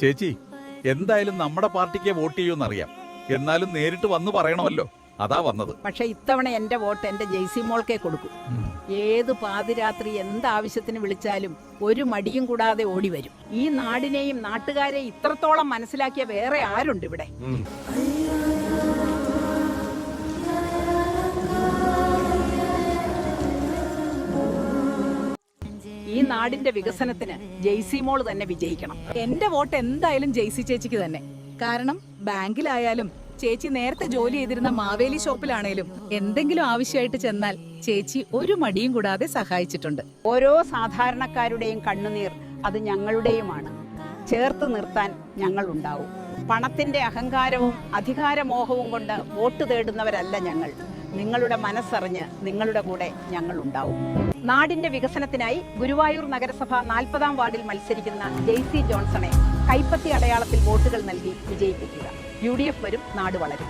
ചേച്ചി, എന്തായാലും നമ്മുടെ പാർട്ടിക്ക് വോട്ട് ചെയ്യുമെന്നറിയാം. എന്നാലും നേരിട്ട് വന്ന് പറയണമല്ലോ, അതാ വന്നത്. പക്ഷെ ഇത്തവണ എന്റെ വോട്ട് എന്റെ ജെയ്സി മോൾക്കേ കൊടുക്കും. ഏത് പാതിരാത്രി എന്താവശ്യത്തിന് വിളിച്ചാലും ഒരു മടിയും കൂടാതെ ഓടി വരും. ഈ നാടിനെയും നാട്ടുകാരെയും ഇത്രത്തോളം മനസ്സിലാക്കിയ വേറെ ആരുണ്ട് ഇവിടെ? ഈ നാടിന്റെ വികസനത്തിന് ജെയ്സി മോൾ തന്നെ വിജയിക്കണം. എന്റെ വോട്ട് എന്തായാലും ജെയ്സി ചേച്ചിക്ക് തന്നെ. കാരണം ബാങ്കിലായാലും ചേച്ചി നേരത്തെ ജോലി ചെയ്തിരുന്ന മാവേലി ഷോപ്പിലാണേലും എന്തെങ്കിലും ആവശ്യമായിട്ട് ചെന്നാൽ ചേച്ചി ഒരു മടിയും കൂടാതെ സഹായിച്ചിട്ടുണ്ട്. ഓരോ സാധാരണക്കാരുടെയും കണ്ണുനീർ അത് ഞങ്ങളുടെയുമാണ്. ചേർത്ത് നിർത്താൻ ഞങ്ങൾ ഉണ്ടാവും. പണത്തിന്റെ അഹങ്കാരവും അധികാരമോഹവും കൊണ്ട് വോട്ട് തേടുന്നവരല്ല ഞങ്ങൾ. നിങ്ങളുടെ മനസ്സറിഞ്ഞ് നിങ്ങളുടെ കൂടെ ഞങ്ങൾ ഉണ്ടാവും. നാടിന്റെ വികസനത്തിനായി ഗുരുവായൂർ നഗരസഭ 40-ാം വാർഡിൽ മത്സരിക്കുന്ന ജെയ്സി ജോൺസണെ കൈപ്പത്തി അടയാളത്തിൽ വോട്ടുകൾ നൽകി വിജയിപ്പിക്കുക. UDF വരും, നാട് വളരും.